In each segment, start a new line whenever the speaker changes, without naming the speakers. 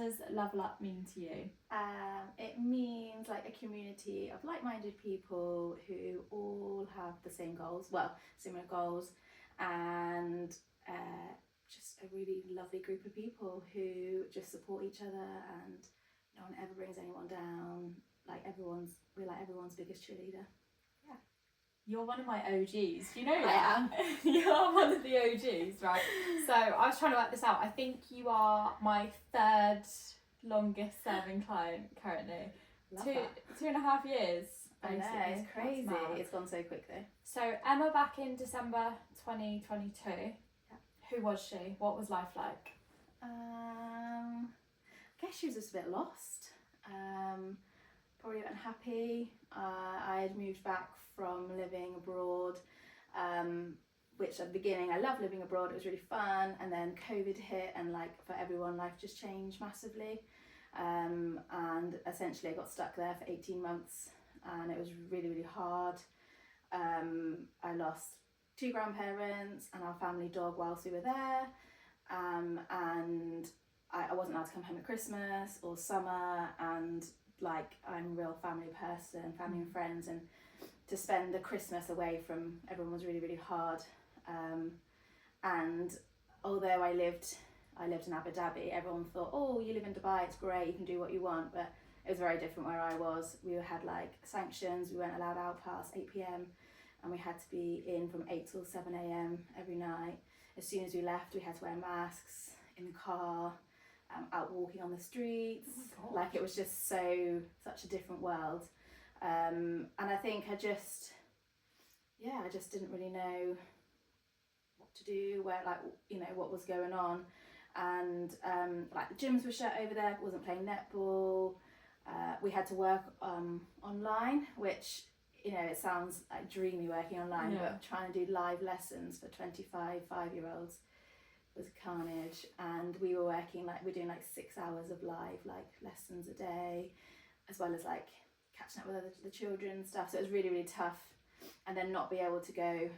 does Level Up mean to you?
It means like a community of like-minded people who all have the same goals, well, similar goals, and just a really lovely group of people who just support each other, and no one ever brings anyone down. Like we're like everyone's biggest cheerleader. Yeah.
You're one of my OGs. Do you know
I
that?
am.
You're one of the OGs, right? So I was trying to work this out. I think you are my third longest serving client currently.
Love
Two
that.
2.5 years.
I know,
basically.
it's crazy.
That's mad.
It's gone so quick though.
So Emma back in December 2022.
Yeah.
Who was she? What was life like?
I guess she was just a bit lost. Probably unhappy. I had moved back from living abroad, which at the beginning I loved living abroad. It was really fun, and then COVID hit, and like for everyone, life just changed massively. And essentially, I got stuck there for 18 months, and it was really, really hard. I lost 2 grandparents and our family dog whilst we were there, and I wasn't allowed to come home at Christmas or summer, and like I'm a real family person, family and friends, and to spend the Christmas away from everyone was really, really hard. And although I lived in Abu Dhabi, everyone thought, oh, you live in Dubai, it's great, you can do what you want, but it was very different where I was. We had like sanctions, we weren't allowed out past 8 p.m, and we had to be in from 8 till 7 a.m. every night. As soon as we left, we had to wear masks in the car, out walking on the streets.
Oh
like it was just such a different world. And I think I just didn't really know what to do, where what was going on. And like the gyms were shut over there, wasn't playing netball. We had to work online, which it sounds like dreamy working online, but trying to do live lessons for 25 5-year-olds was carnage. And we were working we're doing 6 hours of live lessons a day, as well as catching up with the children and stuff. So it was really, really tough. And then not be able to go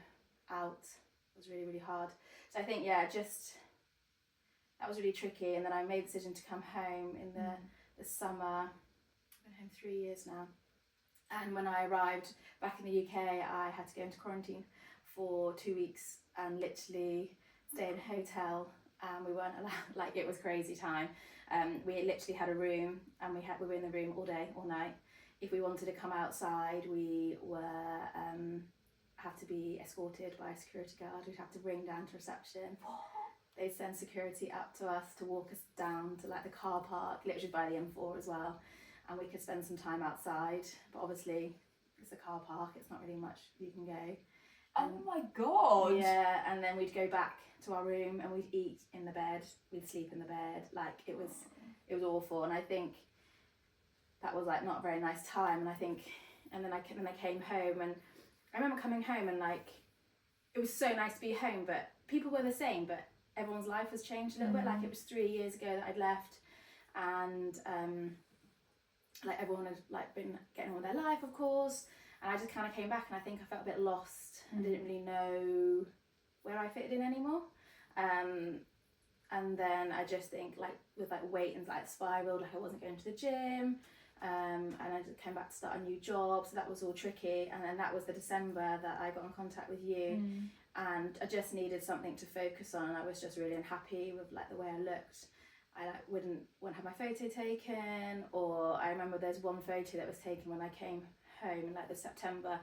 out was really, really hard. So I think that was really tricky. And then I made the decision to come home in the summer. I've been home 3 years now. And when I arrived back in the UK, I had to go into quarantine for 2 weeks and literally stay in a hotel. We weren't allowed, it was crazy time. We literally had a room, and we were in the room all day, all night. If we wanted to come outside, we were had to be escorted by a security guard. We'd have to ring down to reception. They'd send security up to us to walk us down to the car park, literally by the M4 as well. And we could spend some time outside, but obviously it's a car park, it's not really much you can go.
Oh my god!
Yeah, and then we'd go back to our room and we'd eat in the bed, we'd sleep in the bed. It was awful. And I think that was not a very nice time. And then I came home, and I remember coming home and it was so nice to be home, but people were the same, but everyone's life has changed a little bit. It was 3 years ago that I'd left, and everyone had been getting on with their life, of course, and I just kind of came back, and I think I felt a bit lost. I didn't really know where I fitted in anymore. And then I just think with weight and spiraled, I wasn't going to the gym, and I just came back to start a new job, so that was all tricky. And then that was the December that I got in contact with you, and I just needed something to focus on, and I was just really unhappy with the way I looked. I wouldn't want to have my photo taken, or I remember there's one photo that was taken when I came home in the September,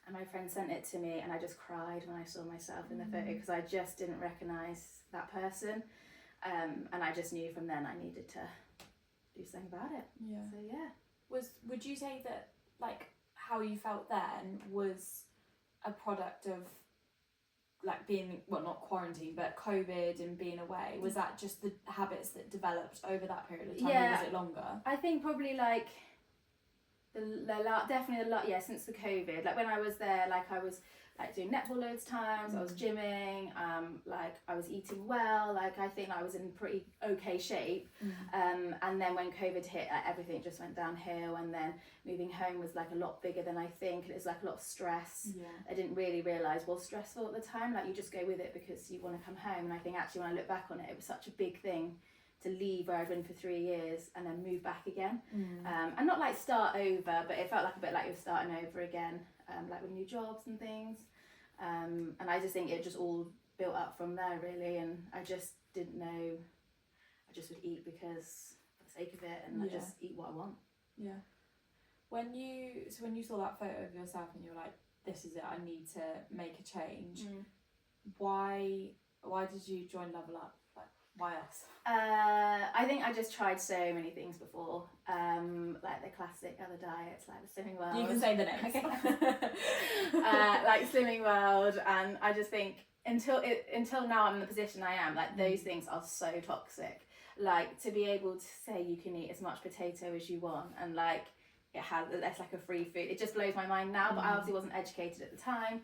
and my friend sent it to me, and I just cried when I saw myself in the photo, because I just didn't recognise that person, and I just knew from then I needed to do something about it.
Yeah.
So yeah.
Would you say that how you felt then was a product of being, well, not quarantine, but COVID and being away? Was that just the habits that developed over that period of time, or was it longer? I
think probably definitely a lot, yeah, since the COVID. When I was there, I was doing netball loads of times, I was gymming, I was eating well, I think I was in pretty okay shape. And then when COVID hit, everything just went downhill, and then moving home was a lot bigger than I think, and it was a lot of stress. I didn't really realise was stressful at the time. You just go with it because you want to come home, and I think actually when I look back on it, it was such a big thing to leave where I'd been for 3 years and then move back again. And not like start over, but it felt like a bit like you were starting over again, like with new jobs and things. And I just think it just all built up from there really, and I just didn't know, I just would eat because for the sake of it, and I just eat what I want.
Yeah. When you saw that photo of yourself and you were like, this is it, I need to make a change, why did you join Level Up? Like, why us?
I think I just tried so many things before, like the classic other diets, like the Slimming World.
You can say the names.
Like Slimming World, and I just think until now I'm in the position I am, like those things are so toxic. Like to be able to say you can eat as much potato as you want, and like that's like a free food, it just blows my mind now. But I obviously wasn't educated at the time,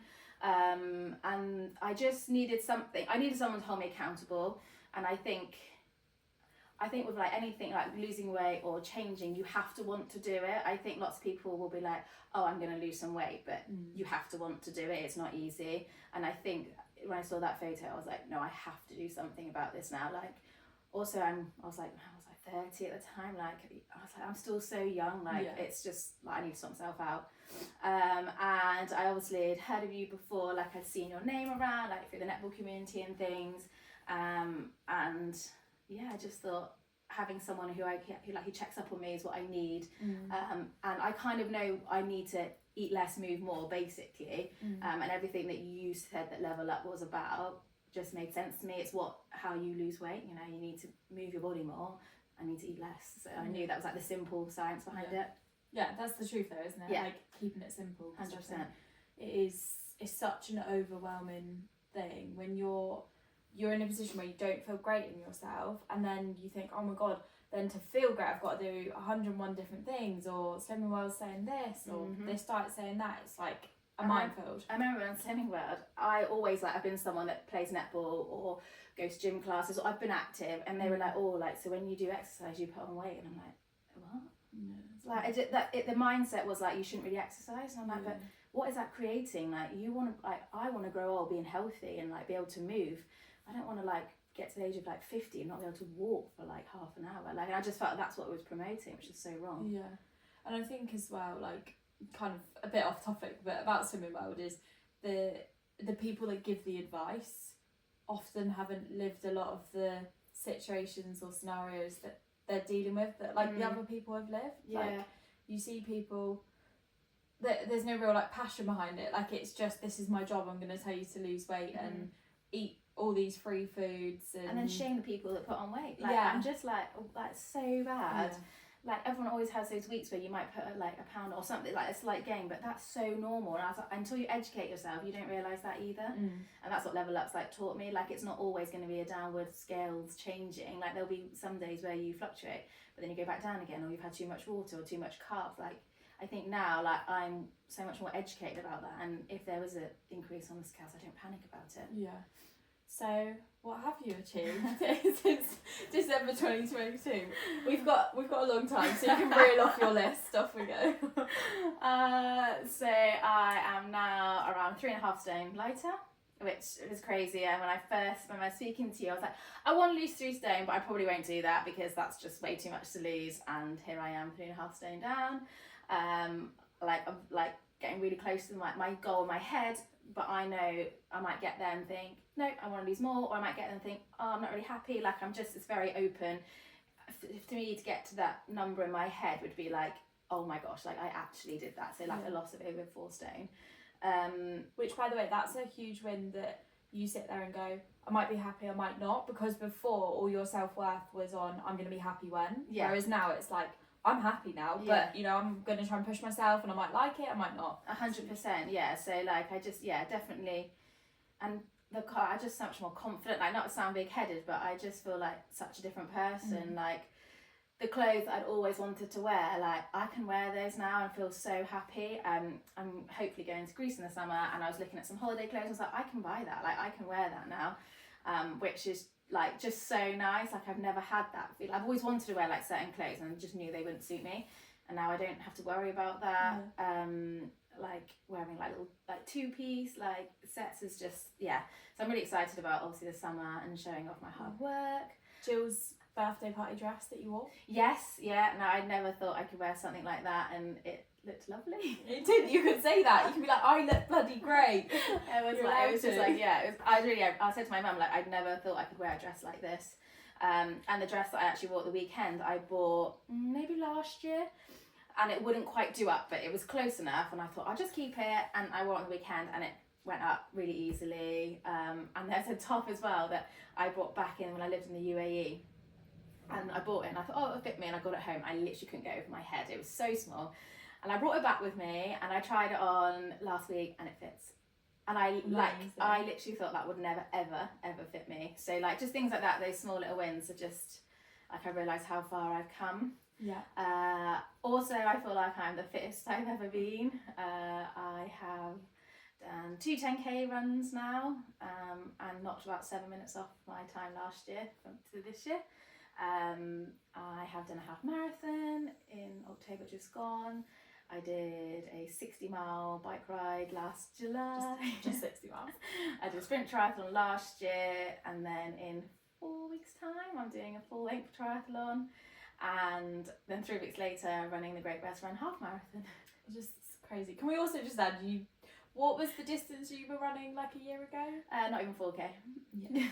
and I just needed something. I needed someone to hold me accountable, and I think with like anything like losing weight or changing, you have to want to do it. I think lots of people will be like, oh, I'm going to lose some weight, but you have to want to do it. It's not easy. And I think when I saw that photo, I was like, no, I have to do something about this now. Like, also I was like 30 at the time. Like, I was like, I'm still so young. Like, it's just like I need to sort myself out. And I obviously had heard of you before. Like, I'd seen your name around, like through the netball community and things. And yeah, I just thought having someone who checks up on me is what I need. And I kind of know I need to eat less, move more, basically. And everything that you said that Level Up was about just made sense to me. It's how you lose weight. You know, you need to move your body more. I need to eat less. So I knew that was like the simple science behind it.
Yeah, that's the truth though, isn't it?
Yeah.
Like keeping it simple.
100%.
It's such an overwhelming thing when you're in a position where you don't feel great in yourself, and then you think, oh my god, then to feel great I've got to do 101 different things, or Slimming World's saying this, or this diet's saying that. It's like a minefield.
I remember on Slimming World, I always I've been someone that plays netball or goes to gym classes, or I've been active, and they were like, oh, like, so when you do exercise you put on weight, and I'm like, what? The mindset was like, you shouldn't really exercise, and I'm like, but what is that creating? Like, I want to grow old being healthy and like be able to move. I don't want to like get to the age of like 50 and not be able to walk for like half an hour. Like, and I just felt that's what it was promoting, which is so wrong.
Yeah, and I think as well, like, kind of a bit off topic, but about Slimming World is the people that give the advice often haven't lived a lot of the situations or scenarios that they're dealing with that like the other people have lived. Like, you see people that there's no real like passion behind it. Like, it's just, this is my job, I'm going to tell you to lose weight and eat all these free foods,
and then shame the people that put on weight. Like, I'm just like, oh, that's so bad. Like, everyone always has those weeks where you might put like a pound or something, like a slight gain, but that's so normal. And I was like, until you educate yourself, you don't realise that either. And that's what Level Up's like taught me. Like, it's not always going to be a downward scales changing. Like, there'll be some days where you fluctuate, but then you go back down again, or you've had too much water or too much carbs. Like, I think now, like, I'm so much more educated about that, and if there was an increase on the scales, I don't panic about it.
Yeah. So, what have you achieved since December 2022? We've got a long time, so you can reel off your list. Off we go.
So I am now around 3.5 stone lighter, which was crazy. And when I was speaking to you, I was like, I want to lose 3 stone, but I probably won't do that because that's just way too much to lose. And here I am, 3.5 stone down. I'm getting really close to my goal in my head, but I know I might get there and think, no, I want to lose more, or I might get there and think, oh, I'm not really happy. Like, it's very open. To me, to get to that number in my head would be like, oh my gosh, like, I actually did that. So like a loss of over 4 stone.
Which, by the way, that's a huge win, that you sit there and go, I might be happy, I might not, because before all your self-worth was on, I'm going to be happy when. Whereas now it's like, I'm happy now, but you know, I'm going to try and push myself, and I might like it, I might not.
100%, yeah. So like, I just, definitely. And I just so much more confident, like, not to sound big-headed, but I just feel like such a different person. Like, the clothes I'd always wanted to wear, like, I can wear those now and feel so happy. I'm hopefully going to Greece in the summer, and I was looking at some holiday clothes, and I was like, I can buy that, like, I can wear that now, which is like just so nice. Like, I've never had that feel. I've always wanted to wear like certain clothes and just knew they wouldn't suit me, and now I don't have to worry about that. Like, wearing like little like 2-piece like sets is just, so I'm really excited about obviously the summer and showing off my hard work.
Jill's birthday party dress that you wore?
Yes, yeah. No, I never thought I could wear something like that, and it looked lovely.
It did. You could say that. You could be like, I look bloody great.
It was just like, yeah. I said to my mum, like, I'd never thought I could wear a dress like this. And the dress that I actually wore at the weekend, I bought maybe last year, and it wouldn't quite do up, but it was close enough, and I thought I'll just keep it, and I wore it on the weekend, and it went up really easily. And there's a top as well that I brought back in when I lived in the UAE, and I bought it, and I thought, oh, it'll fit me, and I got it home. I literally couldn't get it over my head. It was so small, and I brought it back with me, and I tried it on last week, and it fits. And I literally thought that would never ever fit me. So like just things like that, those small little wins are just like, I realise how far I've come.
Yeah.
Also, I feel like I'm the fittest I've ever been. I have done 2 10k runs now, and knocked about 7 minutes off my time last year to this year. I have done a half marathon in October just gone. I did a 60-mile bike ride last July.
Just 60 miles.
I did a sprint triathlon last year, and then in 4 weeks' time I'm doing a full-length triathlon, and then 3 weeks later running the Great West Run half marathon.
Just crazy. Can we also just add, what was the distance you were running like a year ago?
Not even 4k.
Yeah.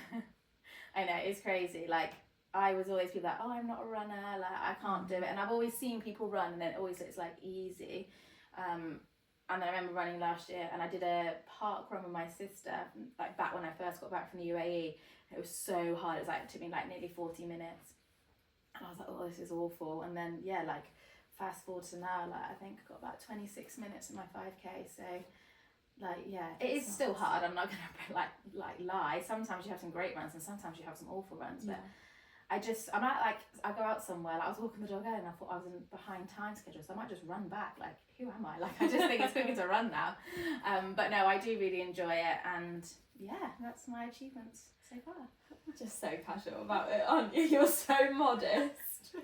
I know, it's crazy. Like, I was always people like, oh, I'm not a runner, like I can't do it, and I've always seen people run, and then it always looks like easy. And then I remember running last year, and I did a park run with my sister, like back when I first got back from the UAE. It was so hard. It took me like nearly 40 minutes, and I was like, oh, this is awful. And then yeah, like fast forward to now, like I think I got about 26 minutes in my 5k. So like yeah, it is still hard. I'm not gonna like lie. Sometimes you have some great runs, and sometimes you have some awful runs, but. I go out somewhere, like I was walking the dog out, and I thought I was in behind time schedule, so I might just run back, like who am I? Like I just think it's quicker to run now. But no, I do really enjoy it, and yeah, that's my achievements so far.
You're just so casual about it, aren't you? You're so modest.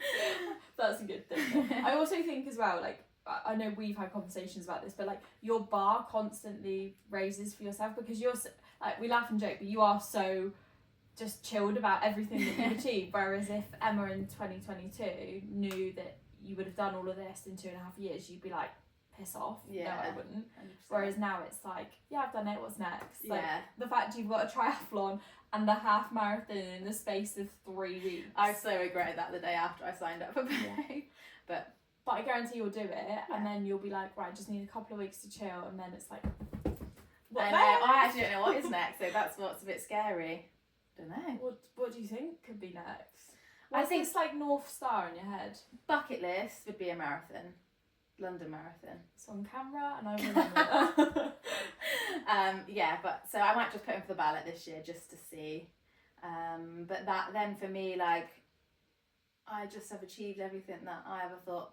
That's a good thing. I also think as well, like I know we've had conversations about this, but like your bar constantly raises for yourself, because you're like, we laugh and joke, but you are so just chilled about everything that you've achieved, whereas if Emma in 2022 knew that you would have done all of this in 2.5 years, you'd be like, piss off.
Yeah,
no, I wouldn't. 100%.
100%.
Whereas now it's like, yeah, I've done it, what's next? Like,
yeah,
the fact you've got a triathlon and a half marathon in the space of 3 weeks.
I so regretted that the day after I signed up for Bay. But
I guarantee you'll do it, and then you'll be like, right, just need a couple of weeks to chill, and then it's like, what
I know, I actually don't know what is next, so that's what's a bit scary. Don't know.
What do you think could be next?
I think
it's like North Star in your head.
Bucket list would be a marathon, London Marathon.
It's on camera, and I remember.
Yeah, but so I might just put in for the ballot this year just to see. But that then for me, like, I just have achieved everything that I ever thought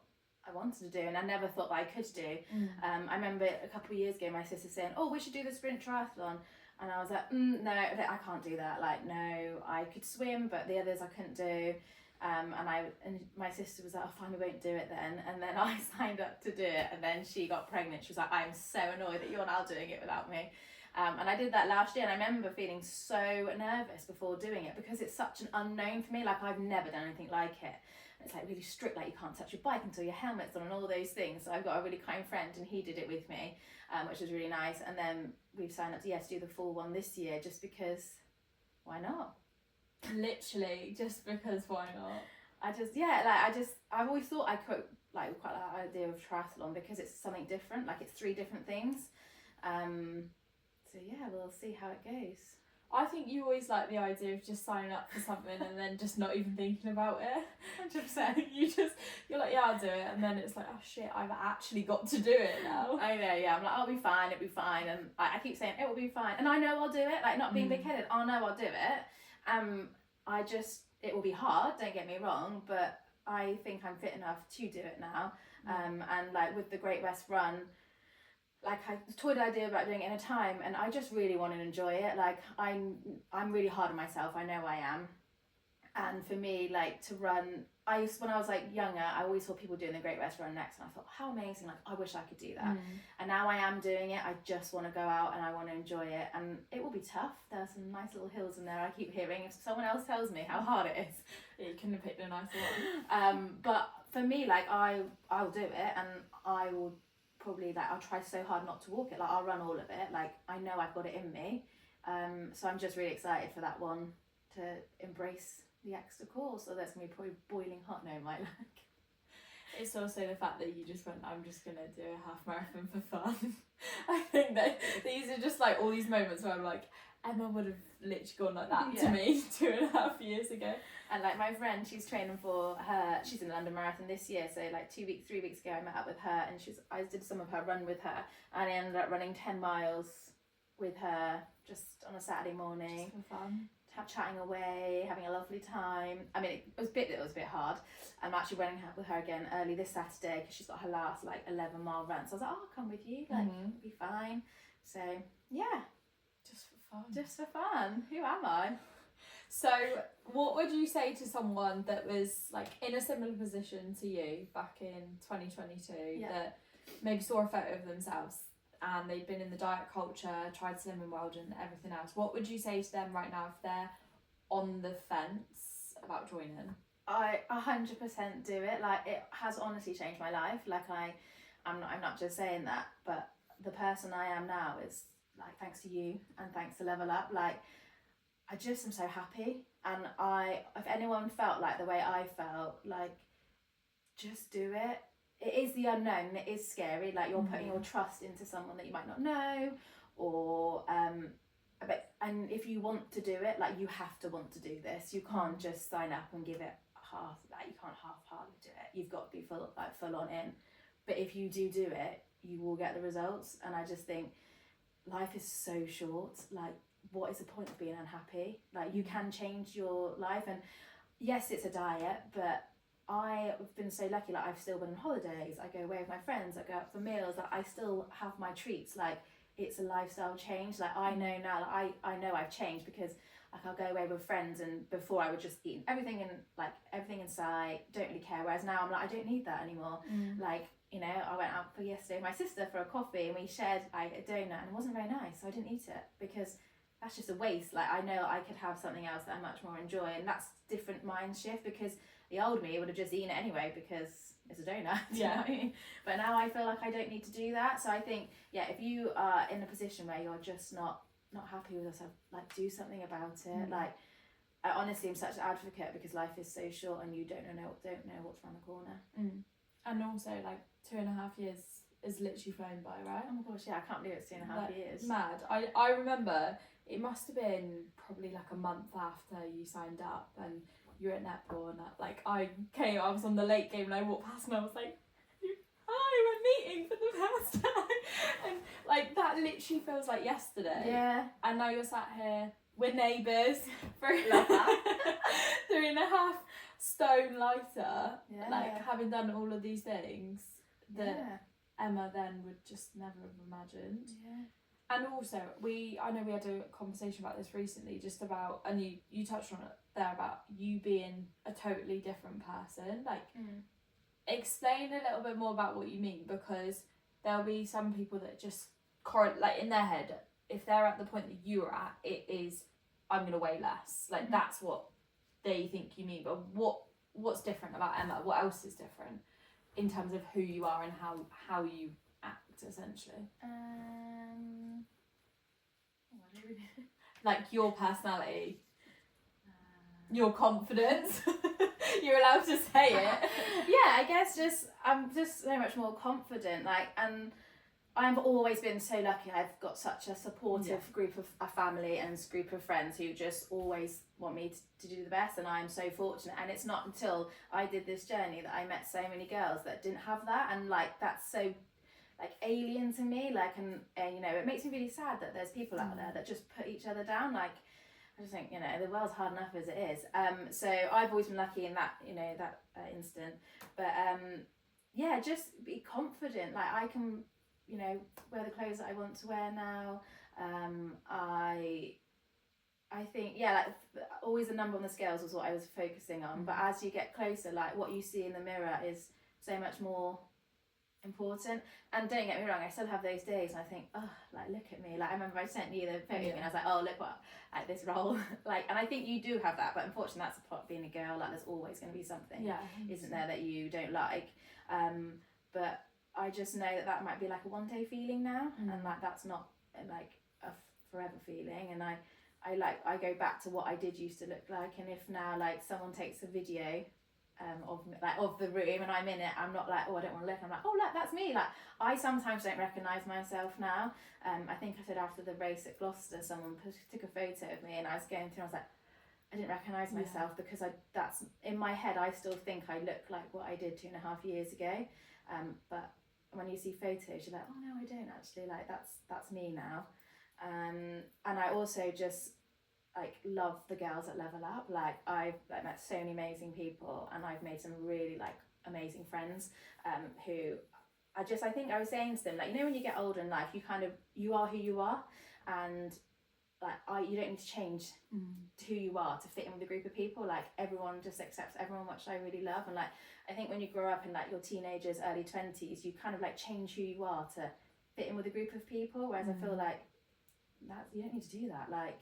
I wanted to do, and I never thought that I could do. I remember a couple of years ago my sister saying, oh, we should do the sprint triathlon, and I was like, no, I can't do that. Like, no, I could swim, but the others I couldn't do. And my sister was like, oh fine, we won't do it then. And then I signed up to do it, and then she got pregnant. She was like, I'm so annoyed that you're now doing it without me. And I did that last year, and I remember feeling so nervous before doing it, because it's such an unknown for me. Like, I've never done anything like it. It's like really strict, like you can't touch your bike until your helmet's on and all those things. So I've got a really kind friend, and he did it with me, which was really nice. And then we've signed up to do the full one this year, just because why not?
Literally, just because why not?
I've always thought I quite like the idea of triathlon, because it's something different, like it's 3 different things. So yeah, we'll see how it goes.
I think you always like the idea of just signing up for something and then just not even thinking about it. 100%. You're like, yeah, I'll do it, and then it's like, oh shit, I've actually got to do it now.
I know, yeah. I'm like, it'll be fine, and I keep saying it will be fine, and I know I'll do it. Like, not being big-headed, I know I'll do it. It will be hard, don't get me wrong, but I think I'm fit enough to do it now. And like with the Great West Run, like I toyed the idea about doing it in a time, and I just really want to enjoy it. Like I'm really hard on myself, I know I am, And for me, like, to run, when I was like younger, I always saw people doing the Great West Run next, and I thought, how amazing, like, I wish I could do that. And now I am doing it. I just want to go out and I want to enjoy it, and it will be tough. There are some nice little hills in there. I keep hearing, if someone else tells me how hard it is.
Yeah, you couldn't have picked a nicer one.
But for me, like, I'll do it, and I will probably, like, I'll try so hard not to walk it. Like, I'll run all of it. Like, I know I've got it in me. So I'm just really excited for that one, to embrace the extra course. So that's gonna be probably boiling hot now, my like.
It's also the fact that you just went, I'm just gonna do a half marathon for fun. I think that these are just like all these moments where I'm like, Emma would have literally gone like that to me 2.5 years ago.
And like my friend, she's training for her, she's in the London Marathon this year, so like 3 weeks ago I met up with her, and I did some of her run with her, and I ended up running 10 miles with her just on a Saturday morning.
Just for fun.
Chatting away, having a lovely time. I mean, it was a bit hard. I'm actually running with her again early this Saturday, because she's got her last like 11-mile run. So I was like, oh, I'll come with you. Like, it'll be fine. So yeah,
just for fun.
Just for fun. Who am I?
So, what would you say to someone that was like in a similar position to you back in 2022 that maybe saw a photo of themselves and they've been in the diet culture, tried Slimming World and everything else? What would you say to them right now if they're on the fence about joining?
I 100% do it. Like, it has honestly changed my life. Like, I'm not just saying that, but the person I am now is like thanks to you and thanks to Level Up. Like, I just am so happy, and if anyone felt like the way I felt, like, just do it. It is the unknown, it is scary, like you're putting your trust into someone that you might not know, or and if you want to do it, like, you have to want to do this. You can't just sign up and give it half, like, you can't half-heartedly do it. You've got to be full on in. But if you do it, you will get the results. And I just think life is so short. Like, what is the point of being unhappy? Like, you can change your life, and yes, it's a diet, but I've been so lucky. Like, I've still been on holidays, I go away with my friends, I go out for meals, like, I still have my treats. Like, it's a lifestyle change. Like, I know now, like, I know I've changed, because like, I'll go away with friends, and before I would just eat everything in sight, don't really care, whereas now I'm like, I don't need that anymore. Like, you know, I went out for yesterday with my sister for a coffee, and we shared like a donut, and it wasn't very nice, so I didn't eat it, because that's just a waste. Like, I know I could have something else that I much more enjoy, and that's different mind shift, because the old me would have just eaten it anyway because it's a donut. You know what I mean? But now I feel like I don't need to do that. So I think, if you are in a position where you're just not happy with yourself, like, do something about it. Like, I honestly am such an advocate, because life is so short, and you don't know what's around the corner.
And also, like, 2.5 years is literally flown by, right?
Oh my gosh, yeah, I can't believe it's 2.5 years.
Mad. I remember it must have been probably like a month after you signed up, and you were at netball, and I was on the late game, and I walked past, and I was like, hi, we're meeting for the first time. And like, that literally feels like yesterday.
Yeah.
And now you're sat here, we're neighbours, 3.5 stone lighter, like, having done all of these things that Emma then would just never have imagined.
Yeah.
And also, I know we had a conversation about this recently, just about, and you touched on it there, about you being a totally different person. Like, explain a little bit more about what you mean, because there'll be some people that just, like, in their head, if they're at the point that you're at, it is, I'm going to weigh less. Like, that's what they think you mean. But what's different about Emma? What else is different in terms of who you are and how you act, essentially? Like, your personality, your confidence. You're allowed to say it.
Yeah, I guess I'm just so much more confident. Like, and I've always been so lucky. I've got such a supportive group of a family and group of friends who just always want me to do the best, and I'm so fortunate. And it's not until I did this journey that I met so many girls that didn't have that, and like, that's so like alien to me. Like, and you know, it makes me really sad that there's people out there that just put each other down. Like, I just think, you know, the world's hard enough as it is. So I've always been lucky in that, you know, that instant. But yeah, just be confident. Like, I can, you know, wear the clothes that I want to wear now. I think, yeah, like always the number on the scales was what I was focusing on. But as you get closer, like what you see in the mirror is so much more important. And don't get me wrong, I still have those days and I think, oh, like look at me. Like I remember I sent you the photo and I was like, oh, look what, like this role. Like, and I think you do have that, but unfortunately that's a part of being a girl. Like there's always going to be something, isn't there, that you don't like. But I just know that might be like a one-day feeling now, and like that's not like a forever feeling. And I go back to what I did used to look like, and if now like someone takes a video of the room and I'm in it, I'm not like, oh, I don't want to look. I'm like, oh, look, that's me. Like I sometimes don't recognise myself now. I think I said after the race at Gloucester, someone took a photo of me and I was going through and I was like, I didn't recognise myself because that's in my head. I still think I look like what I did 2.5 years ago. But when you see photos, you're like, oh no, I don't actually. Like that's me now. And I also just like love the girls at Level Up. Like I've met so many amazing people, and I've made some really like amazing friends who I think I was saying to them, like, you know, when you get older in life, you are who you are, and like you don't need to change who you are to fit in with a group of people. Like everyone just accepts everyone, which I really love. And like I think when you grow up in like your teenagers, early 20s, you kind of like change who you are to fit in with a group of people, whereas I feel like that you don't need to do that. Like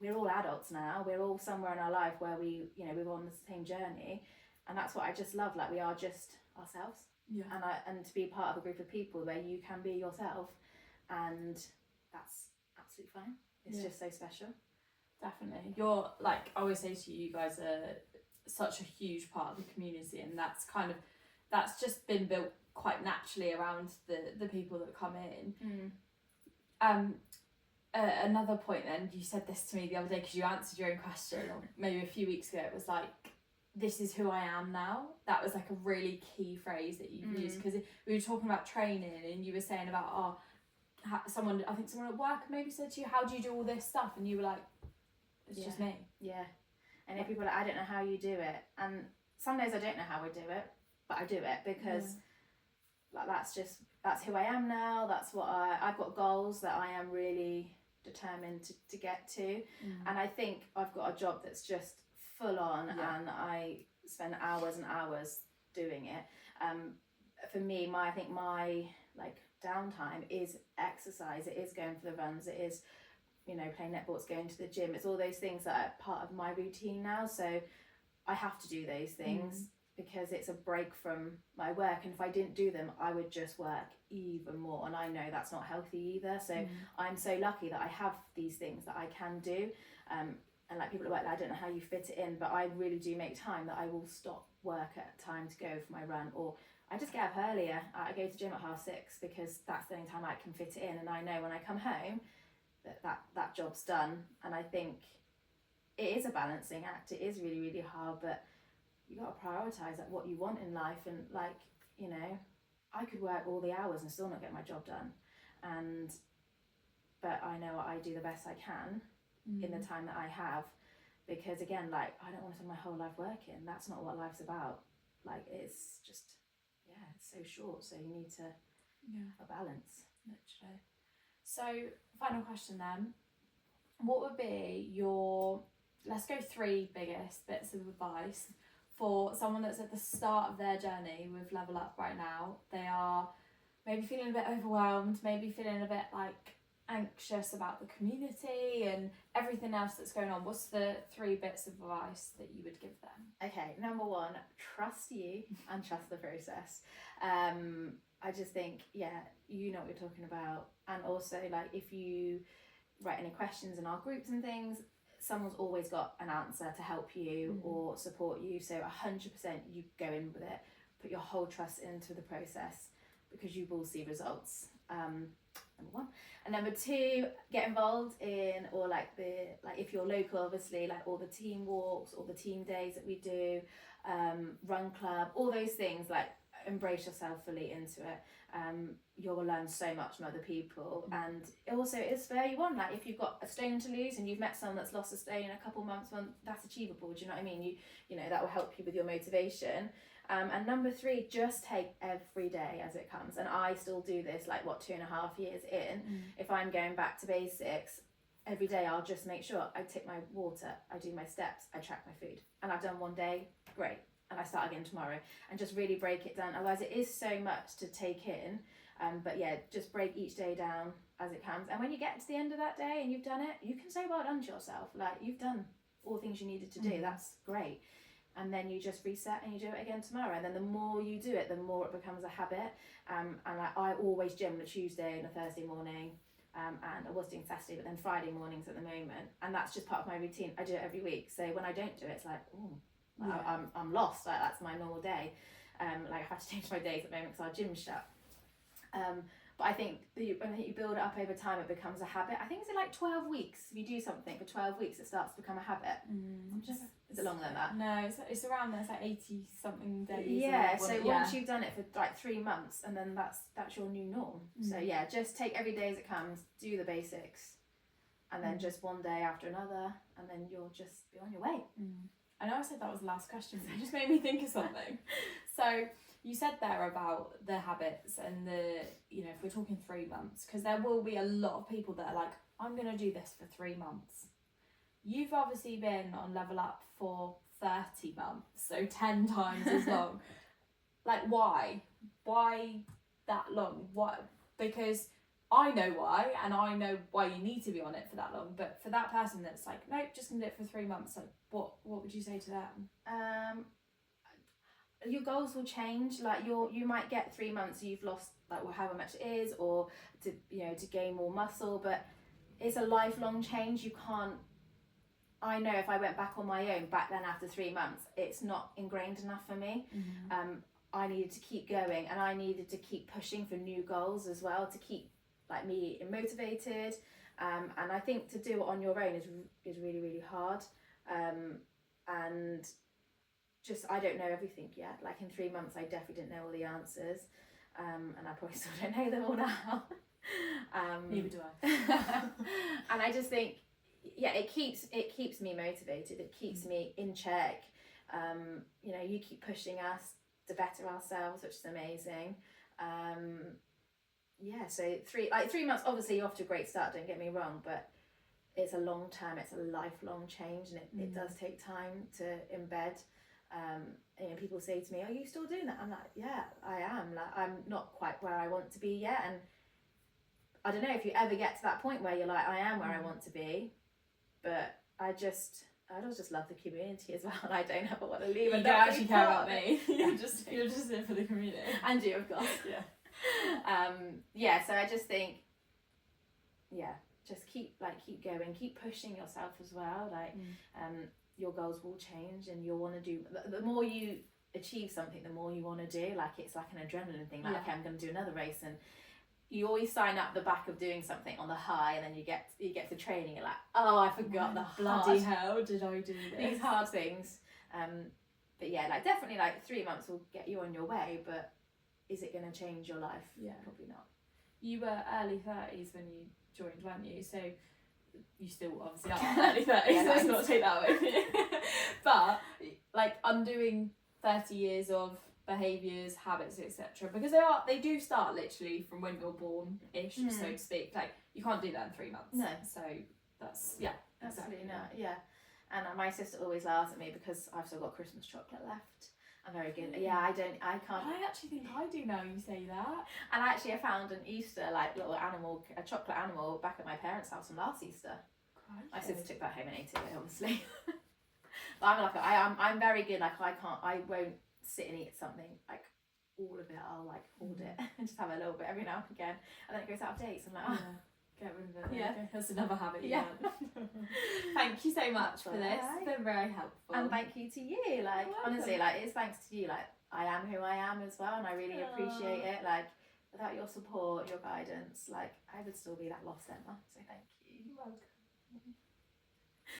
we're all adults now, we're all somewhere in our life where we, you know, we're on the same journey, and that's what I just love. Like we are just ourselves, and to be part of a group of people where you can be yourself, and that's absolutely fine. It's just so special.
Definitely. You're like, I always say to you, you guys are such a huge part of the community, and that's just been built quite naturally around the people that come in. Another point then, you said this to me the other day because you answered your own question, or maybe a few weeks ago, it was like, this is who I am now. That was like a really key phrase that you used, because we were talking about training and you were saying about someone at work maybe said to you, how do you do all this stuff? And you were like, it's just me.
Yeah. And if people are like, I don't know how you do it, and some days I don't know how I do it, but I do it because like that's who I am now. That's what I've got goals that I am really determined to get to, and I think I've got a job that's just full on, and I spend hours and hours doing it. For me, I think my like downtime is exercise. It is going for the runs. It is, you know, playing netball. It's going to the gym. It's all those things that are part of my routine now. So I have to do those things because it's a break from my work. And if I didn't do them, I would just work even more. And I know that's not healthy either. So I'm so lucky that I have these things that I can do. And like people at work, I don't know how you fit it in, but I really do make time that I will stop work at time to go for my run, or I just get up earlier. I go to the gym at 6:30 because that's the only time I can fit it in, and I know when I come home that job's done. And I think it is a balancing act. It is really, really hard, but you got to prioritise like what you want in life. And like, you know, I could work all the hours and still not get my job done, but I know I do the best I can in the time that I have, because again, like I don't want to spend my whole life working. That's not what life's about. Like it's just it's so short, so you need to a balance.
Literally. So final question then, what would be your, let's go 3 biggest bits of advice for someone that's at the start of their journey with Level Up right now? They are maybe feeling a bit overwhelmed, maybe feeling a bit like anxious about the community and everything else that's going on. What's the 3 bits of advice that you would give them?
Okay, number 1, trust you and trust the process. I just think, you know what you're talking about. And also, like, if you write any questions in our groups and things, someone's always got an answer to help you or support you. So 100% you go in with it, put your whole trust into the process, because you will see results. Number 1. And number 2, get involved in, or like if you're local, obviously, like all the team walks, all the team days that we do, run club, all those things. Like embrace yourself fully into it. You'll learn so much from other people, and also it's spur you on. Like if you've got a stone to lose and you've met someone that's lost a stone in a couple months, well, that's achievable. Do you know what I mean? You know that will help you with your motivation. And number 3, just take every day as it comes. And I still do this, like 2.5 years in. If I'm going back to basics, every day I'll just make sure I take my water, I do my steps, I track my food, and I've done one day, great, and I start again tomorrow, and just really break it down. Otherwise it is so much to take in, but yeah, just break each day down as it comes, and when you get to the end of that day and you've done it, you can say well done to yourself, like you've done all things you needed to do. That's great. And then you just reset and you do it again tomorrow, and then the more you do it, the more it becomes a habit. And like I always gym on a Tuesday and a Thursday morning, and I was doing Saturday, but then Friday mornings at the moment, and that's just part of my routine. I do it every week, so when I don't do it, it's like, oh, I'm lost. Like that's my normal day. Like I have to change my days at the moment because our gym's shut. But I think when you build it up over time, it becomes a habit. I think it's in like 12 weeks. If you do something for 12 weeks, it starts to become a habit. Is it longer than that?
No, it's around there. It's like 80 something days.
Yeah, so once you've done it for like 3 months, and then that's your new norm. So yeah, just take every day as it comes, do the basics, and then just one day after another, and then you'll just be on your way.
I know I said that was the last question, but it just made me think of something. So you said there about the habits and the, you know, if we're talking 3 months, because there will be a lot of people that are like, I'm going to do this for 3 months. You've obviously been on Level Up for 30 months, so 10 times as long. Like, why? Why that long? Why? Because I know why, and I know why you need to be on it for that long. But for that person that's like, nope, just gonna do it for 3 months, like, what would you say to them?
Your goals will change. Like you might get 3 months, you've lost like however much it is, or to gain more muscle, but it's a lifelong change. You can't. I know if I went back on my own back then after 3 months, it's not ingrained enough for me. I needed to keep going, and I needed to keep pushing for new goals as well to keep like me motivated. And I think to do it on your own is really, really hard. And just I don't know everything yet. Like in 3 months, I definitely didn't know all the answers, and I probably still don't know them all now.
Neither do I.
And I just think, yeah, it keeps me motivated. It keeps me in check. You keep pushing us to better ourselves, which is amazing. So 3 months. Obviously, you're off to a great start. Don't get me wrong, but it's a long term. It's a lifelong change, and it does take time to embed. People say to me, "Are you still doing that?" I'm like, "Yeah, I am. Like, I'm not quite where I want to be yet." And I don't know if you ever get to that point where you're like, "I am where I want to be," but I just love the community as well, and I don't ever want to leave.
You don't actually care about me. You're just in for the community.
And you, of course.
Yeah.
So I just think, just keep going, keep pushing yourself as well. Like, your goals will change, and you'll want to do. The more you achieve something, the more you want to do. Like it's like an adrenaline thing. Like okay, I'm going to do another race, and you always sign up the back of doing something on the high, and then you get to training, you're like, oh, I forgot
bloody hell did I do this?
These hard things. But yeah, like definitely like 3 months will get you on your way, but is it going to change your life?
Yeah,
probably not.
You were early 30s when you joined, weren't you? So you still obviously are early 30s, so let's not take that away from you. But like undoing 30 years of behaviours, habits, etc., because they do start literally from when you're born-ish, so to speak. Like you can't do that in 3 months.
No.
So that's
absolutely not. Yeah. And my sister always laughs at me because I've still got Christmas chocolate left. I'm very good. Yeah, I can't.
I actually think I do now you say that.
And actually I found an Easter like little animal, a chocolate animal back at my parents' house from last Easter. My sister took that home and ate it, obviously. But I'm very good. Like I won't sit and eat something like all of it. I'll like hold it and just have a little bit every now and again, and then it goes out of date. So I'm like,
get rid of it.
Yeah,
that's another habit. Yeah. Thank you so much for this. It's been very helpful.
And thank you to you. Like honestly, like it's thanks to you. Like I am who I am as well, and I really appreciate it. Like without your support, your guidance, like I would still be that lost Emma. So thank you.